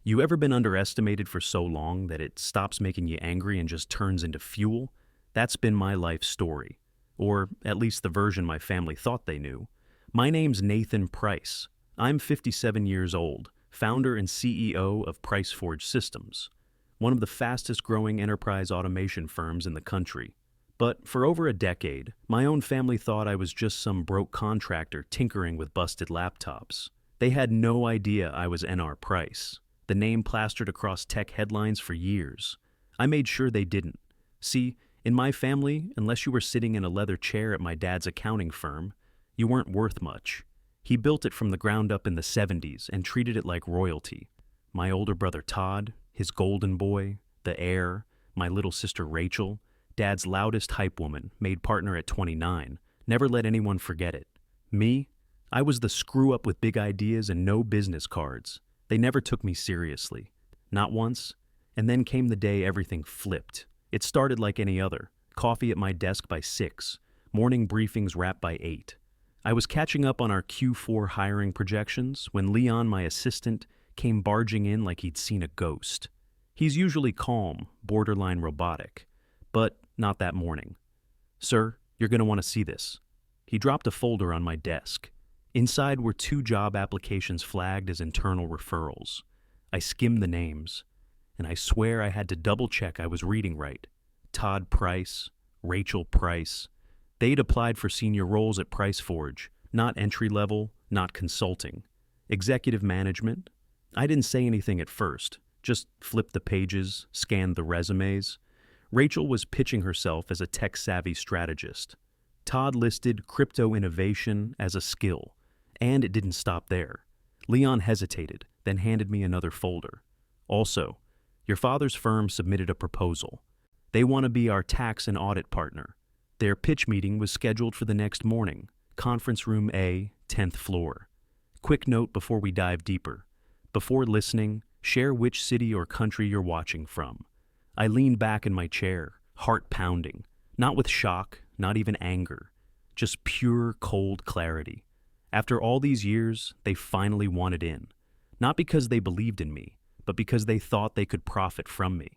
You ever been underestimated for so long that it stops making you angry and just turns into fuel? That's been my life story. Or at least the version my family thought they knew. My name's Nathan Price. I'm 57 years old, founder and CEO of PriceForge Systems, one of the fastest growing enterprise automation firms in the country. But for over a decade, my own family thought I was just some broke contractor tinkering with busted laptops. They had no idea I was NR Price, the name plastered across tech headlines for years. I made sure they didn't. See, in my family, unless you were sitting in a leather chair at my dad's accounting firm, you weren't worth much. He built it from the ground up in the 70s and treated it like royalty. My older brother Todd, his golden boy, the heir, my little sister Rachel, Dad's loudest hype woman, made partner at 29, never let anyone forget it. Me? I was the screw-up with big ideas and no business cards. They never took me seriously. Not once. And then came the day everything flipped. It started like any other. Coffee at my desk by 6. Morning briefings wrapped by 8. I was catching up on our Q4 hiring projections when Leon, my assistant, came barging in like he'd seen a ghost. He's usually calm, borderline robotic. But not that morning. "Sir, you're going to want to see this." He dropped a folder on my desk. Inside were 2 job applications flagged as internal referrals. I skimmed the names, and I swear I had to double-check I was reading right. Todd Price, Rachel Price. They'd applied for senior roles at PriceForge, not entry-level, not consulting. Executive management. I didn't say anything at first, just flipped the pages, scanned the resumes. Rachel was pitching herself as a tech-savvy strategist. Todd listed crypto innovation as a skill. And it didn't stop there. Leon hesitated, then handed me another folder. "Also, your father's firm submitted a proposal. They want to be our tax and audit partner. Their pitch meeting was scheduled for the next morning, conference room A, 10th floor. Quick note before we dive deeper. Before listening, share which city or country you're watching from." I leaned back in my chair, heart pounding, not with shock, not even anger, just pure, cold clarity. After all these years, they finally wanted in. Not because they believed in me, but because they thought they could profit from me.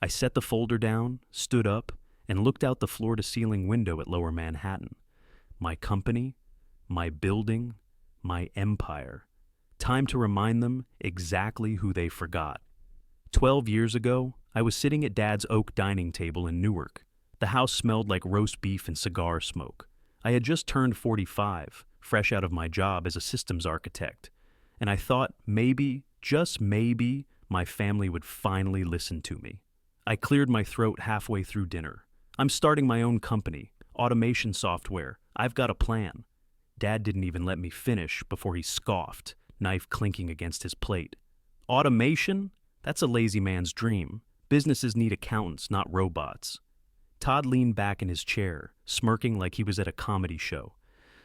I set the folder down, stood up, and looked out the floor-to-ceiling window at Lower Manhattan. My company, my building, my empire. Time to remind them exactly who they forgot. 12 years ago, I was sitting at Dad's oak dining table in Newark. The house smelled like roast beef and cigar smoke. I had just turned 45, fresh out of my job as a systems architect, and I thought maybe, just maybe, my family would finally listen to me. I cleared my throat halfway through dinner. "I'm starting my own company, automation software. I've got a plan." Dad didn't even let me finish before he scoffed, knife clinking against his plate. "Automation? That's a lazy man's dream. Businesses need accountants, not robots." Todd leaned back in his chair, smirking like he was at a comedy show.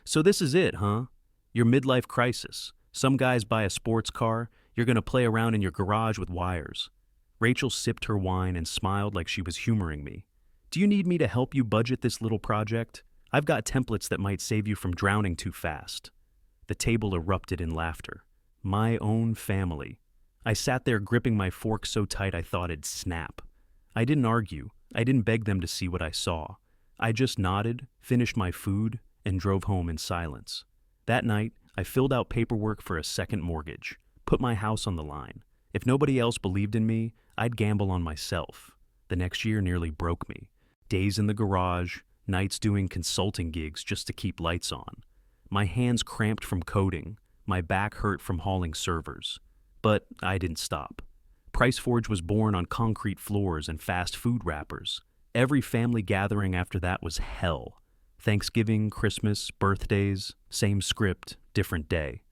"So this is it, huh? Your midlife crisis. Some guys buy a sports car, you're going to play around in your garage with wires." Rachel sipped her wine and smiled like she was humoring me. "Do you need me to help you budget this little project? I've got templates that might save you from drowning too fast." The table erupted in laughter. My own family. I sat there gripping my fork so tight I thought it'd snap. I didn't argue. I didn't beg them to see what I saw. I just nodded, finished my food, and drove home in silence. That night, I filled out paperwork for a second mortgage, put my house on the line. If nobody else believed in me, I'd gamble on myself. The next year nearly broke me. Days in the garage, nights doing consulting gigs just to keep lights on. My hands cramped from coding, my back hurt from hauling servers. But I didn't stop. PriceForge was born on concrete floors and fast food wrappers. Every family gathering after that was hell. Thanksgiving, Christmas, birthdays, same script, different day.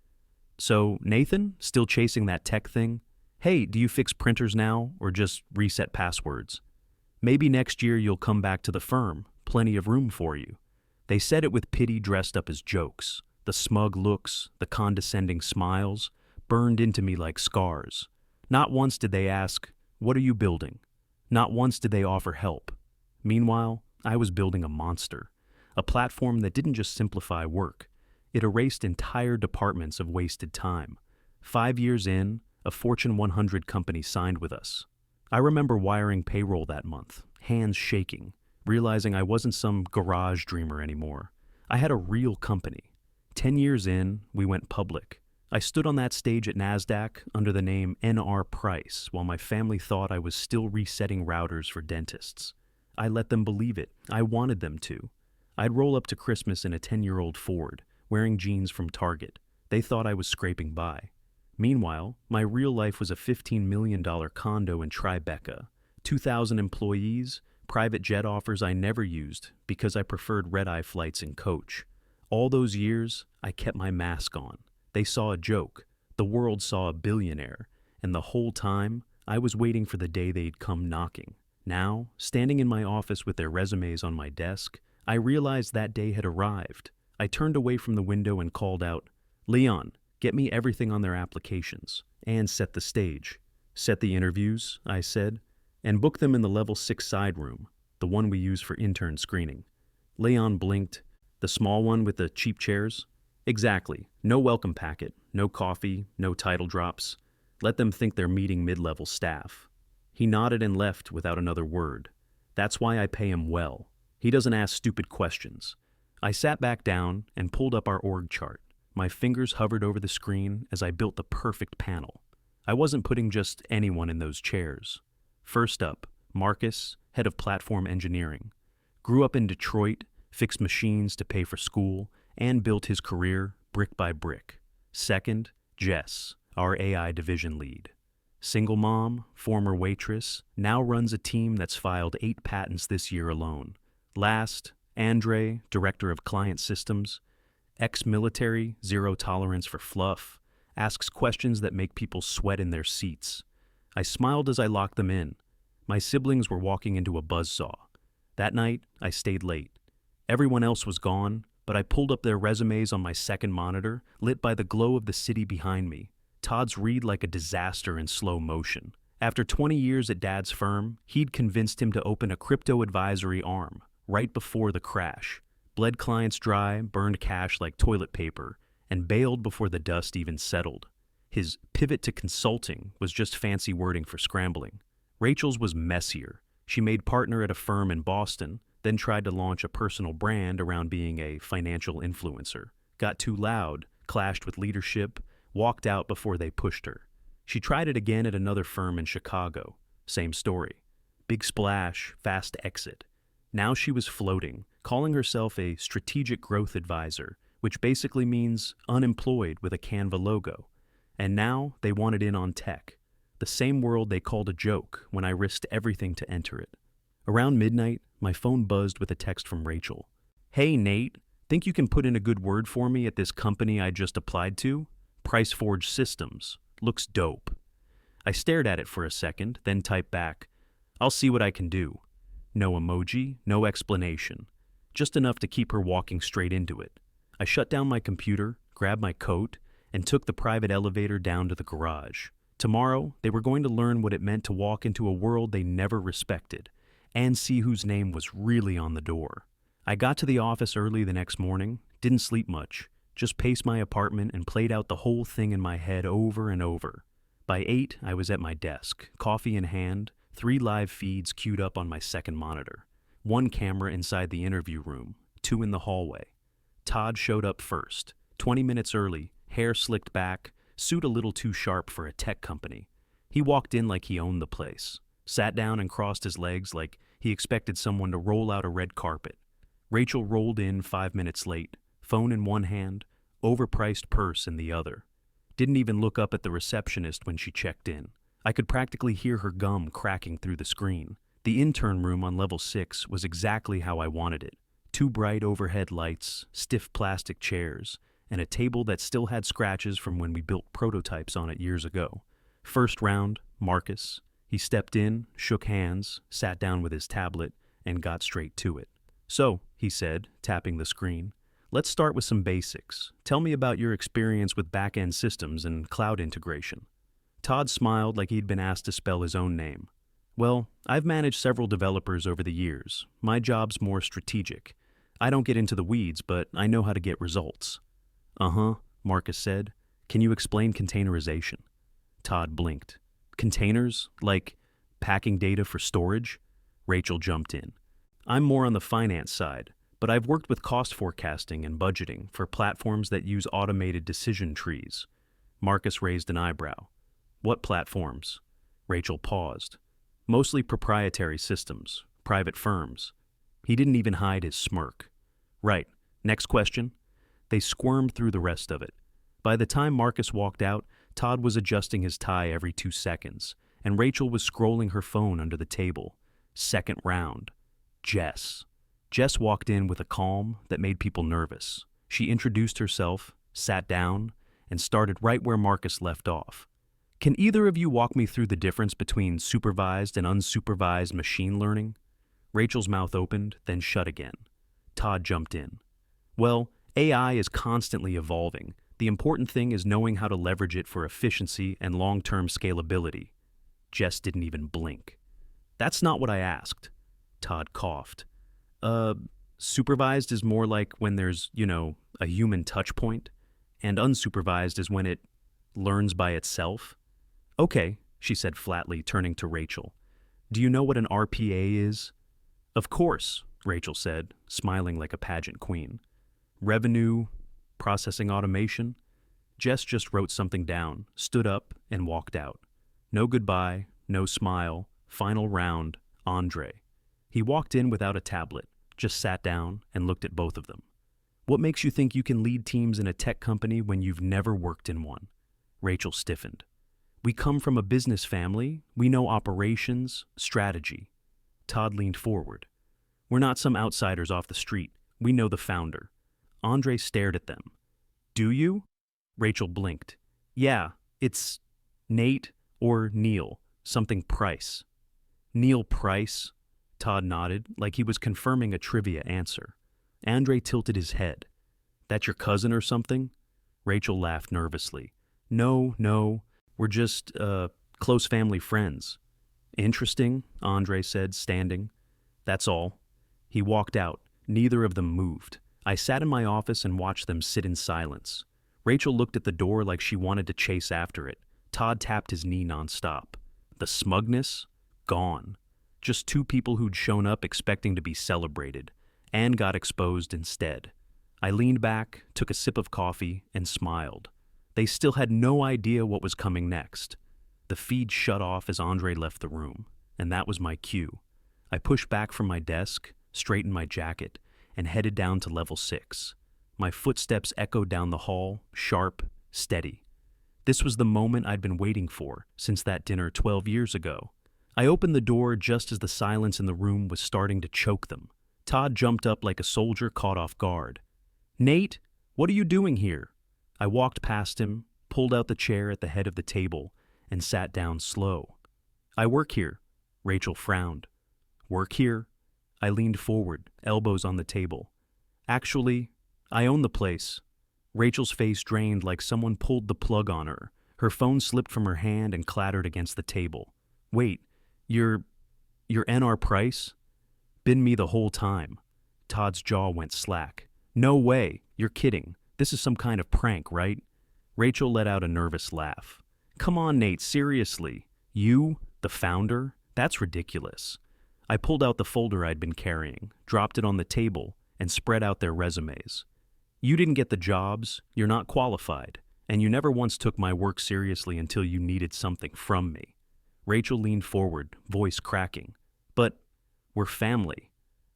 "So, Nathan, still chasing that tech thing? Hey, do you fix printers now or just reset passwords? Maybe next year you'll come back to the firm, plenty of room for you." They said it with pity dressed up as jokes. The smug looks, the condescending smiles, burned into me like scars. Not once did they ask, "What are you building?" Not once did they offer help. Meanwhile, I was building a monster. A platform that didn't just simplify work. It erased entire departments of wasted time. 5 years in, A Fortune 100 company signed with us. I remember wiring payroll that month, hands shaking, realizing I wasn't some garage dreamer anymore. I had a real company. 10 years in, we went public. I stood on that stage at NASDAQ under the name NR Price while my family thought I was still resetting routers for dentists. I let them believe it. I wanted them to. I'd roll up to Christmas in a 10-year-old Ford, wearing jeans from Target. They thought I was scraping by. Meanwhile, my real life was a $15 million condo in Tribeca, 2,000 employees, private jet offers I never used because I preferred red-eye flights in coach. All those years, I kept my mask on. They saw a joke. The world saw a billionaire. And the whole time, I was waiting for the day they'd come knocking. Now, standing in my office with their resumes on my desk, I realized that day had arrived. I turned away from the window and called out, "Leon, get me everything on their applications, and set the stage." "Set the interviews," I said, "and book them in the level 6 side room, the one we use for intern screening." Leon blinked. "The small one with the cheap chairs?" "Exactly. No welcome packet, no coffee, no title drops. Let them think they're meeting mid-level staff." He nodded and left without another word. That's why I pay him well. He doesn't ask stupid questions. I sat back down and pulled up our org chart. My fingers hovered over the screen as I built the perfect panel. I wasn't putting just anyone in those chairs. First up, Marcus, head of platform engineering. Grew up in Detroit, fixed machines to pay for school, and built his career brick by brick. Second, Jess, our AI division lead. Single mom, former waitress, now runs a team that's filed 8 patents this year alone. Last, Andre, director of client systems. Ex-military, zero tolerance for fluff, asks questions that make people sweat in their seats. I smiled as I locked them in. My siblings were walking into a buzzsaw. That night, I stayed late. Everyone else was gone, but I pulled up their resumes on my second monitor, lit by the glow of the city behind me. Todd's read like a disaster in slow motion. After 20 years at Dad's firm, he'd convinced him to open a crypto advisory arm, right before the crash. Bled clients dry, burned cash like toilet paper, and bailed before the dust even settled. His pivot to consulting was just fancy wording for scrambling. Rachel's was messier. She made partner at a firm in Boston, then tried to launch a personal brand around being a financial influencer. Got too loud, clashed with leadership, walked out before they pushed her. She tried it again at another firm in Chicago. Same story. Big splash, fast exit. Now she was floating, calling herself a strategic growth advisor, which basically means unemployed with a Canva logo. And now they wanted in on tech. The same world they called a joke when I risked everything to enter it. Around midnight, my phone buzzed with a text from Rachel. "Hey, Nate, think you can put in a good word for me at this company I just applied to? PriceForge Systems. Looks dope." I stared at it for a second, then typed back, "I'll see what I can do." No emoji, no explanation. Just enough to keep her walking straight into it. I shut down my computer, grabbed my coat, and took the private elevator down to the garage. Tomorrow, they were going to learn what it meant to walk into a world they never respected, and see whose name was really on the door. I got to the office early the next morning, didn't sleep much, just paced my apartment and played out the whole thing in my head over and over. By 8, I was at my desk, coffee in hand, 3 live feeds queued up on my second monitor. 1 camera inside the interview room, 2 in the hallway. Todd showed up first, 20 minutes early, hair slicked back, suit a little too sharp for a tech company. He walked in like he owned the place, sat down and crossed his legs like he expected someone to roll out a red carpet. Rachel rolled in 5 minutes late, phone in one hand, overpriced purse in the other. Didn't even look up at the receptionist when she checked in. I could practically hear her gum cracking through the screen. The intern room on level 6 was exactly how I wanted it. 2 bright overhead lights, stiff plastic chairs, and a table that still had scratches from when we built prototypes on it years ago. First round, Marcus. He stepped in, shook hands, sat down with his tablet, and got straight to it. "So," he said, tapping the screen, "let's start with some basics. Tell me about your experience with back-end systems and cloud integration." Todd smiled like he'd been asked to spell his own name. "Well, I've managed several developers over the years. My job's more strategic. I don't get into the weeds, but I know how to get results." "Uh-huh," Marcus said. "Can you explain containerization?" Todd blinked. Containers? Like packing data for storage? Rachel jumped in. I'm more on the finance side, but I've worked with cost forecasting and budgeting for platforms that use automated decision trees. Marcus raised an eyebrow. What platforms? Rachel paused. Mostly proprietary systems, private firms. He didn't even hide his smirk. Right. Next question. They squirmed through the rest of it. By the time Marcus walked out, Todd was adjusting his tie every 2 seconds, and Rachel was scrolling her phone under the table. Second round. Jess. Jess walked in with a calm that made people nervous. She introduced herself, sat down, and started right where Marcus left off. Can either of you walk me through the difference between supervised and unsupervised machine learning? Rachel's mouth opened, then shut again. Todd jumped in. Well, AI is constantly evolving. The important thing is knowing how to leverage it for efficiency and long-term scalability. Jess didn't even blink. That's not what I asked. Todd coughed. Supervised is more like when there's, a human touch point, and unsupervised is when it learns by itself. Okay, she said flatly, turning to Rachel. Do you know what an RPA is? Of course, Rachel said, smiling like a pageant queen. Revenue, processing automation. Jess just wrote something down, stood up, and walked out. No goodbye, no smile, final round, Andre. He walked in without a tablet, just sat down and looked at both of them. What makes you think you can lead teams in a tech company when you've never worked in one? Rachel stiffened. We come from a business family. We know operations, strategy. Todd leaned forward. We're not some outsiders off the street. We know the founder. Andre stared at them. Do you? Rachel blinked. Yeah, it's Nate or Neil, something Price. Neil Price? Todd nodded, like he was confirming a trivia answer. Andre tilted his head. That your cousin or something? Rachel laughed nervously. No, we're just, close family friends. Interesting, Andre said, standing. That's all. He walked out. Neither of them moved. I sat in my office and watched them sit in silence. Rachel looked at the door like she wanted to chase after it. Todd tapped his knee nonstop. The smugness? Gone. Just two people who'd shown up expecting to be celebrated, and got exposed instead. I leaned back, took a sip of coffee, and smiled. They still had no idea what was coming next. The feed shut off as Andre left the room, and that was my cue. I pushed back from my desk, straightened my jacket, and headed down to level 6. My footsteps echoed down the hall, sharp, steady. This was the moment I'd been waiting for since that dinner 12 years ago. I opened the door just as the silence in the room was starting to choke them. Todd jumped up like a soldier caught off guard. Nate, what are you doing here? I walked past him, pulled out the chair at the head of the table, and sat down slow. I work here. Rachel frowned. Work here? I leaned forward, elbows on the table. Actually, I own the place. Rachel's face drained like someone pulled the plug on her. Her phone slipped from her hand and clattered against the table. Wait, you're NR Price? Been me the whole time. Todd's jaw went slack. No way, you're kidding. This is some kind of prank, right? Rachel let out a nervous laugh. Come on, Nate, seriously. You, the founder? That's ridiculous. I pulled out the folder I'd been carrying, dropped it on the table, and spread out their resumes. You didn't get the jobs, you're not qualified, and you never once took my work seriously until you needed something from me. Rachel leaned forward, voice cracking. But we're family.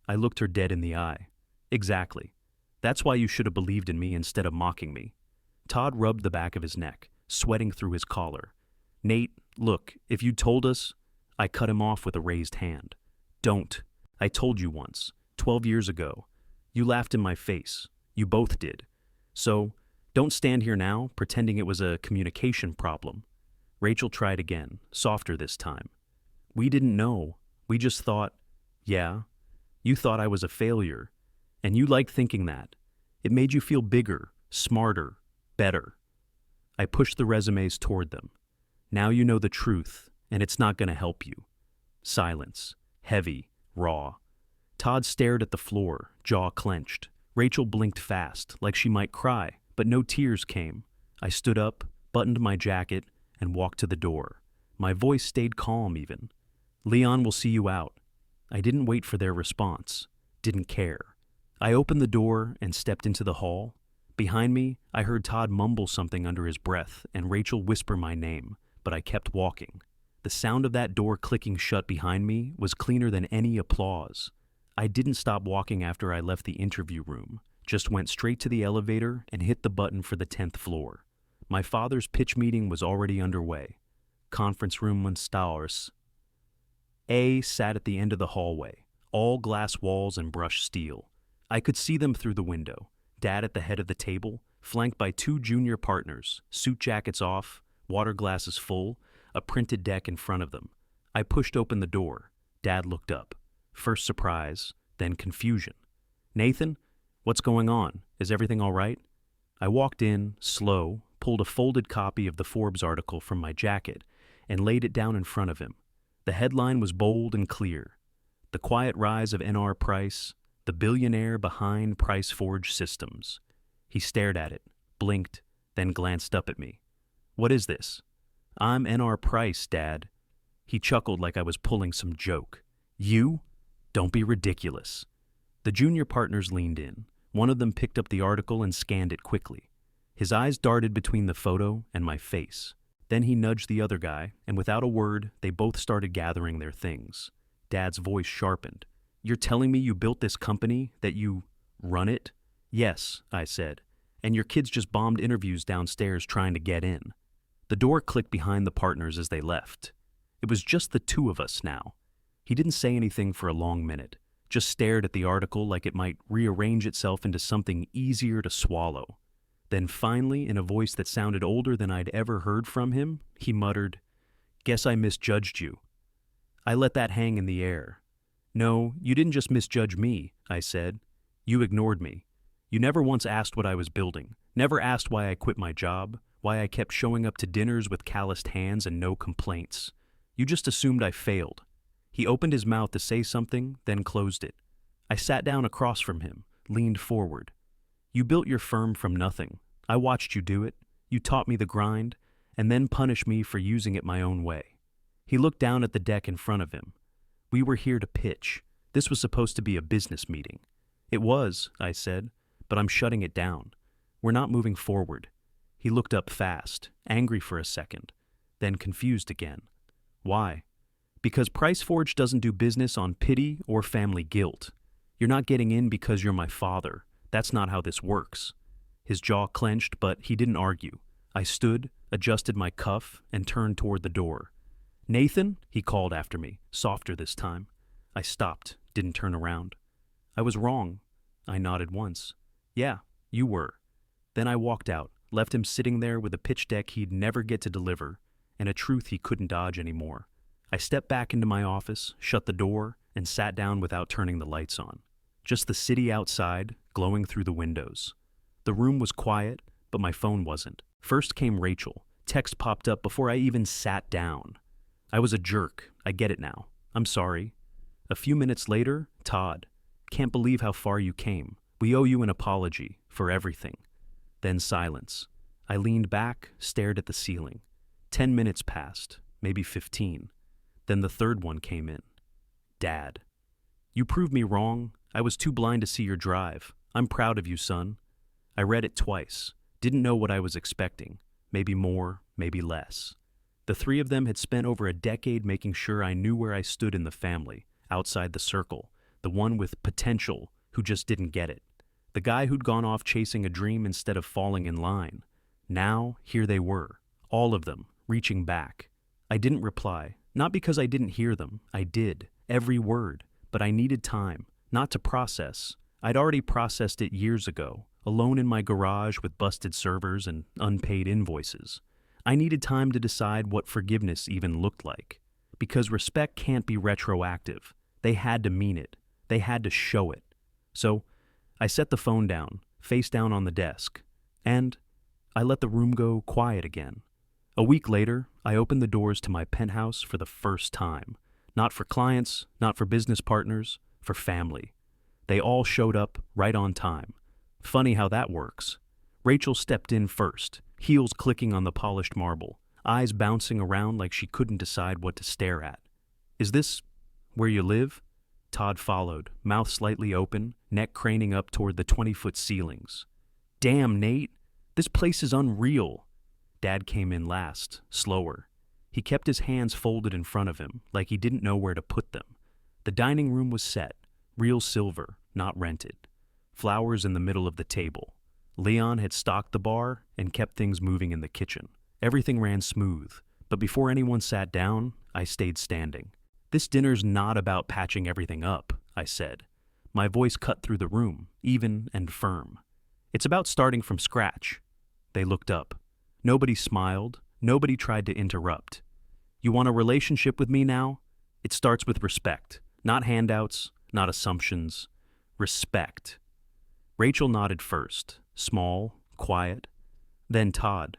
I looked her dead in the eye. Exactly. That's why you should have believed in me instead of mocking me. Todd rubbed the back of his neck, sweating through his collar. Nate, look, if you'd told us... I cut him off with a raised hand. Don't. I told you once, 12 years ago. You laughed in my face. You both did. So, don't stand here now pretending it was a communication problem. Rachel tried again, softer this time. We didn't know. We just thought, yeah, you thought I was a failure. And you liked thinking that. It made you feel bigger, smarter, better. I pushed the resumes toward them. Now you know the truth, and it's not going to help you. Silence, heavy, raw. Todd stared at the floor, jaw clenched. Rachel blinked fast, like she might cry, but no tears came. I stood up, buttoned my jacket, and walked to the door. My voice stayed calm even. "Leon will see you out." I didn't wait for their response. Didn't care. I opened the door and stepped into the hall. Behind me, I heard Todd mumble something under his breath and Rachel whisper my name, but I kept walking. The sound of that door clicking shut behind me was cleaner than any applause. I didn't stop walking after I left the interview room, just went straight to the elevator and hit the button for the 10th floor. My father's pitch meeting was already underway. Conference room Stars. A sat at the end of the hallway, all glass walls and brushed steel. I could see them through the window. Dad at the head of the table, flanked by two junior partners, suit jackets off, water glasses full, a printed deck in front of them. I pushed open the door. Dad looked up. First surprise, then confusion. "Nathan, what's going on? Is everything all right?" I walked in, slow, pulled a folded copy of the Forbes article from my jacket, and laid it down in front of him. The headline was bold and clear. "The Quiet Rise of N.R. Price, the Billionaire Behind Price Forge Systems." He stared at it, blinked, then glanced up at me. "What is this?" "I'm N.R. Price, Dad." He chuckled like I was pulling some joke. "You? Don't be ridiculous." The junior partners leaned in. One of them picked up the article and scanned it quickly. His eyes darted between the photo and my face. Then he nudged the other guy, and without a word, they both started gathering their things. Dad's voice sharpened. "You're telling me you built this company, that you run it?" "Yes," I said. "And your kids just bombed interviews downstairs trying to get in." The door clicked behind the partners as they left. It was just the two of us now. He didn't say anything for a long minute, just stared at the article like it might rearrange itself into something easier to swallow. Then finally, in a voice that sounded older than I'd ever heard from him, he muttered, "Guess I misjudged you." I let that hang in the air. "No, you didn't just misjudge me," I said. "You ignored me. You never once asked what I was building, never asked why I quit my job, why I kept showing up to dinners with calloused hands and no complaints. You just assumed I failed." He opened his mouth to say something, then closed it. I sat down across from him, leaned forward. "You built your firm from nothing. I watched you do it. You taught me the grind, and then punished me for using it my own way." He looked down at the deck in front of him. "We were here to pitch. This was supposed to be a business meeting." "It was," I said, "but I'm shutting it down. We're not moving forward." He looked up fast, angry for a second, then confused again. "Why?" "Because PriceForge doesn't do business on pity or family guilt. You're not getting in because you're my father. That's not how this works." His jaw clenched, but he didn't argue. I stood, adjusted my cuff, and turned toward the door. "Nathan," he called after me, softer this time. I stopped, didn't turn around. "I was wrong." I nodded once. "Yeah, you were." Then I walked out, left him sitting there with a pitch deck he'd never get to deliver, and a truth he couldn't dodge anymore. I stepped back into my office, shut the door, and sat down without turning the lights on. Just the city outside, glowing through the windows. The room was quiet, but my phone wasn't. First came Rachel. Text popped up before I even sat down. "I was a jerk. I get it now. I'm sorry." A few minutes later, Todd. "Can't believe how far you came. We owe you an apology for everything." Then silence. I leaned back, stared at the ceiling. 10 minutes passed, maybe 15. Then the third one came in. "Dad. You proved me wrong. I was too blind to see your drive. I'm proud of you, son." I read it twice. Didn't know what I was expecting. Maybe more, maybe less. The three of them had spent over a decade making sure I knew where I stood in the family, outside the circle, the one with potential who just didn't get it. The guy who'd gone off chasing a dream instead of falling in line. Now, here they were, all of them, reaching back. I didn't reply, not because I didn't hear them. I did, every word, but I needed time, not to process. I'd already processed it years ago, alone in my garage with busted servers and unpaid invoices. I needed time to decide what forgiveness even looked like. Because respect can't be retroactive. They had to mean it. They had to show it. So, I set the phone down, face down on the desk, and I let the room go quiet again. A week later, I opened the doors to my penthouse for the first time. Not for clients, not for business partners, for family. They all showed up right on time. Funny how that works. Rachel stepped in first, heels clicking on the polished marble. eyes bouncing around like she couldn't decide what to stare at. "Is this where you live?" Todd followed, mouth slightly open, neck craning up toward the 20-foot ceilings. "Damn, Nate, this place is unreal." Dad came in last, slower. He kept his hands folded in front of him, like he didn't know where to put them. The dining room was set, real silver, not rented. Flowers in the middle of the table. Leon had stocked the bar and kept things moving in the kitchen. Everything ran smooth, but before anyone sat down, I stayed standing. "This dinner's not about patching everything up," I said. My voice cut through the room, even and firm. "It's about starting from scratch." They looked up. Nobody smiled. Nobody tried to interrupt. "You want a relationship with me now? It starts with respect. Not handouts, not assumptions. Respect." Rachel nodded first, small, quiet. Then Todd.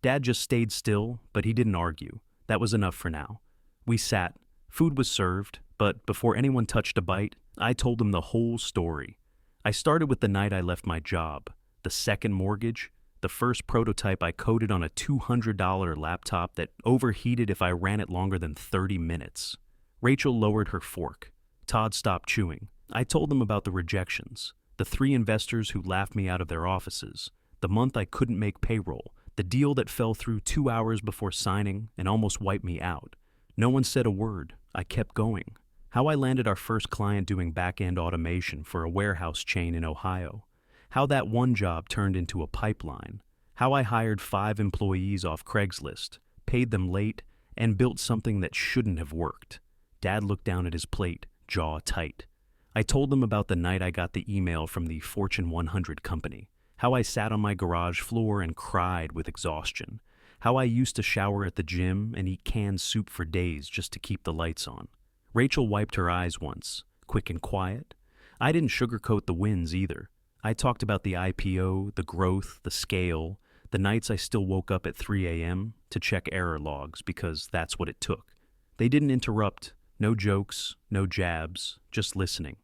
Dad just stayed still, but he didn't argue. That was enough for now. We sat. Food was served, but before anyone touched a bite, I told them the whole story. I started with the night I left my job, the second mortgage, the first prototype I coded on a $200 laptop that overheated if I ran it longer than 30 minutes. Rachel lowered her fork. Todd stopped chewing. I told them about the rejections, the 3 investors who laughed me out of their offices, the month I couldn't make payroll, the deal that fell through 2 hours before signing and almost wiped me out. No one said a word. I kept going. How I landed our first client doing back-end automation for a warehouse chain in Ohio. How that one job turned into a pipeline. How I hired 5 employees off Craigslist, paid them late, and built something that shouldn't have worked. Dad looked down at his plate, jaw tight. I told them about the night I got the email from the Fortune 100 company. How I sat on my garage floor and cried with exhaustion. How I used to shower at the gym and eat canned soup for days just to keep the lights on. Rachel wiped her eyes once, quick and quiet. I didn't sugarcoat the wins either. I talked about the IPO, the growth, the scale, the nights I still woke up at 3 a.m. to check error logs because that's what it took. They didn't interrupt, no jokes, no jabs, just listening.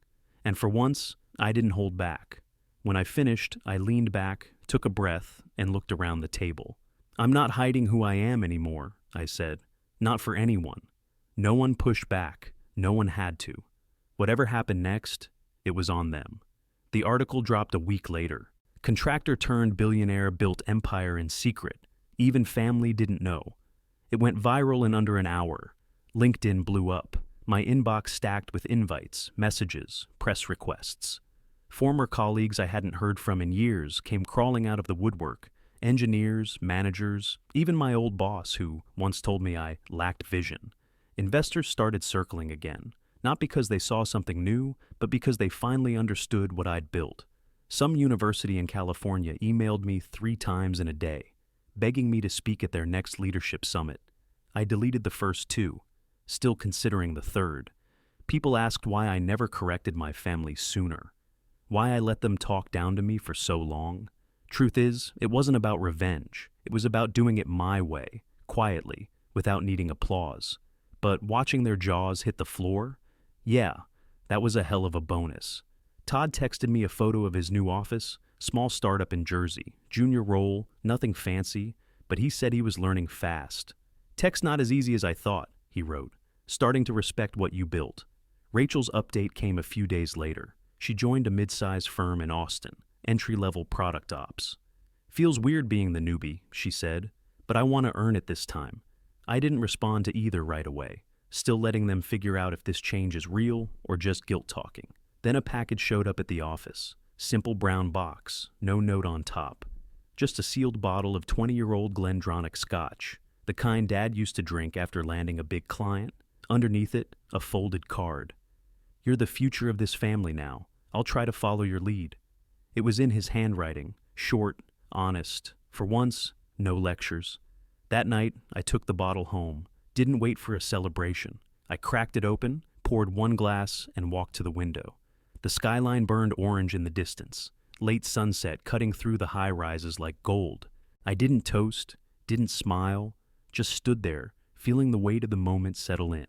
And for once, I didn't hold back. When I finished, I leaned back, took a breath, and looked around the table. "I'm not hiding who I am anymore," I said. "Not for anyone." No one pushed back. No one had to. Whatever happened next, it was on them. The article dropped a week later. Contractor turned billionaire built empire in secret. Even family didn't know. It went viral in under an hour. LinkedIn blew up. My inbox stacked with invites, messages, press requests. Former colleagues I hadn't heard from in years came crawling out of the woodwork. Engineers, managers, even my old boss who once told me I lacked vision. Investors started circling again, not because they saw something new, but because they finally understood what I'd built. Some university in California emailed me 3 times in a day, begging me to speak at their next leadership summit. I deleted the first 2, still considering the third. People asked why I never corrected my family sooner, why I let them talk down to me for so long. Truth is, it wasn't about revenge. It was about doing it my way, quietly, without needing applause. But watching their jaws hit the floor, yeah, that was a hell of a bonus. Todd texted me a photo of his new office, small startup in Jersey, junior role, nothing fancy, but he said he was learning fast. "Tech's not as easy as I thought," he wrote, "starting to respect what you built." Rachel's update came a few days later. She joined a mid-sized firm in Austin, entry-level product ops. "Feels weird being the newbie," she said, "but I want to earn it this time." I didn't respond to either right away, still letting them figure out if this change is real or just guilt-talking. Then a package showed up at the office. Simple brown box, no note on top. Just a sealed bottle of 20-year-old Glendronach Scotch, the kind Dad used to drink after landing a big client. Underneath it, a folded card. "You're the future of this family now. I'll try to follow your lead." It was in his handwriting, short, honest. For once, no lectures. That night, I took the bottle home, didn't wait for a celebration. I cracked it open, poured 1 glass, and walked to the window. The skyline burned orange in the distance, late sunset cutting through the high-rises like gold. I didn't toast, didn't smile, just stood there, feeling the weight of the moment settle in.